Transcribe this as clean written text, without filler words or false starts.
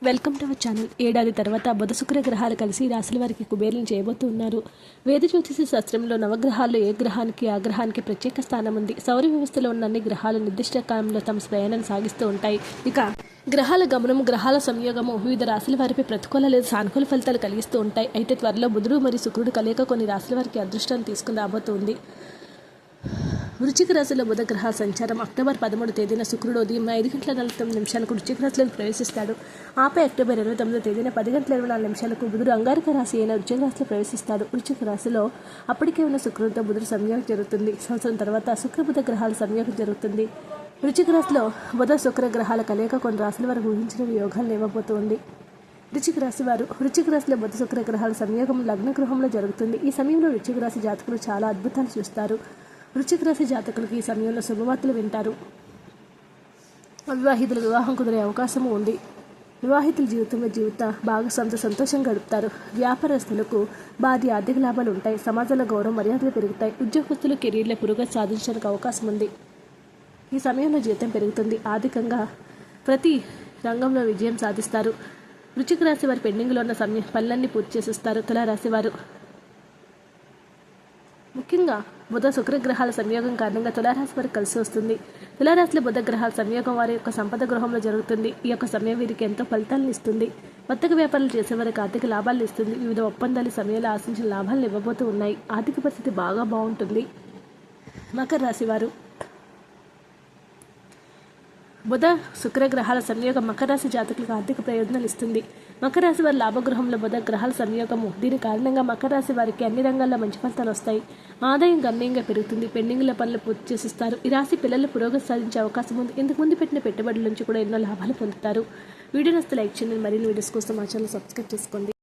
Welcome to our channel. ఏడాది తర్వాత బుధ శుక్ర గ్రహాలు కలిసి రాశుల వారికి కుబేరులను చేయబోతున్నారు. వేద జ్యోతిష శాస్త్రంలో నవగ్రహాల్లో ఏ గ్రహానికి ఆ గ్రహానికి ప్రత్యేక స్థానం ఉంది. సౌర వ్యవస్థలో ఉన్న అన్ని గ్రహాలు నిర్దిష్ట కాలంలో తమ ప్రయాణాన్ని సాగిస్తూ ఉంటాయి. ఇక గ్రహాల గమనము, గ్రహాల సంయోగము వివిధ రాశుల వారిపై ప్రతికూల లేదా సానుకూల ఫలితాలు కలిగిస్తూ ఉంటాయి. అయితే త్వరలో బుధుడు మరియు శుక్రుడు కలయిక కొన్ని రాశుల వారికి అదృష్టాన్ని తీసుకుని రాబోతుంది. వృశ్చిక రాశిలో బుధ గ్రహ సంచారం అక్టోబర్ 13 తేదీన శుక్రుడు ఉదయం 5:49 వృశ్చిక రాశిలోకి ప్రవేశిస్తాడు. ఆపై అక్టోబర్ 29 తేదీన 10:24 బుధుడు అంగారక రాశి అయిన వృశ్చిక రాశిలో ప్రవేశిస్తాడు. వృశ్చిక రాశిలో అప్పటికే ఉన్న శుక్రుడితో బుధుడు సంయోగం జరుగుతుంది. సంవత్సరం తర్వాత శుక్రబుధ గ్రహాల సంయోగం జరుగుతుంది. వృశ్చిక రాశిలో బుధ శుక్ర గ్రహాల కలయిక కొన్ని రాశుల వరకు ఊహించిన యోగాలను ఇవ్వబోతోంది. వృశ్చిక రాశిలో బుధ శుక్ర గ్రహాల సంయోగం లగ్న గృహంలో జరుగుతుంది. ఈ సమయంలో వృశ్చిక రాశి జాతకులు చాలా అద్భుతాలు చూస్తారు. వృశ్చిక రాశి జాతకులకి ఈ సమయంలో శుభవార్తలు వింటారు. అవివాహితులు వివాహం కుదిరే అవకాశము ఉంది. వివాహితుల జీవిత భాగస్వామితో సంతోషంగా గడుపుతారు. వ్యాపారస్తులకు భారీ ఆర్థిక లాభాలు ఉంటాయి. సమాజంలో గౌరవ మర్యాదలు పెరుగుతాయి. ఉద్యోగస్తులు కెరీర్లో పురోగతి సాధించడానికి అవకాశం ఉంది. ఈ సమయంలో జీతం పెరుగుతుంది. ఆర్థికంగా ప్రతి రంగంలో విజయం సాధిస్తారు. వృశ్చిక రాశి వారి పెండింగ్లో ఉన్న పనులన్నీ పూర్తి చేసిస్తారు. తులారాశి వారు ముఖ్యంగా బుధ శుక్ర గ్రహాల సంయోగం కారణంగా తులారాశి వారికి కలిసి వస్తుంది. తులారాశిలో బుధ గ్రహాల సంయోగం వారి యొక్క సంపద గృహంలో జరుగుతుంది. ఈ యొక్క సమయం వీరికి ఎంతో ఫలితాలను ఇస్తుంది. వర్తక వ్యాపారాలు చేసే వారికి ఆర్థిక లాభాలను ఇస్తుంది. వివిధ ఒప్పందాలు సమయంలో ఆశించిన లాభాలను ఇవ్వబోతూ ఉన్నాయి. ఆర్థిక పరిస్థితి బాగా బాగుంటుంది. మకర రాశి వారు బుధ శుక్ర గ్రహాల సంయోగం మకర రాశి జాతకులకు ఆర్థిక ప్రయోజనాలు ఇస్తుంది. మకర రాశి వారి లాభగృహంలో బుధ గ్రహాల సంయోగము. దీని కారణంగా మకర రాశి వారికి అన్ని రంగాల్లో మంచి ఫలితాలు వస్తాయి. ఆదాయం గణనీయంగా పెరుగుతుంది. పెండింగ్ల పనులు పూర్తి చేసిస్తారు. ఈ రాశి పిల్లలు పురోగతి సాధించే అవకాశం ఉంది. ఇంతకుముందు పెట్టిన పెట్టుబడుల నుంచి కూడా ఎన్నో లాభాలు పొందుతారు. వీడియో నచ్చితే లైక్ చేయండి. మరిన్ని వీడియోస్ కోసం మా ఛానల్ సబ్స్క్రైబ్ చేసుకోండి.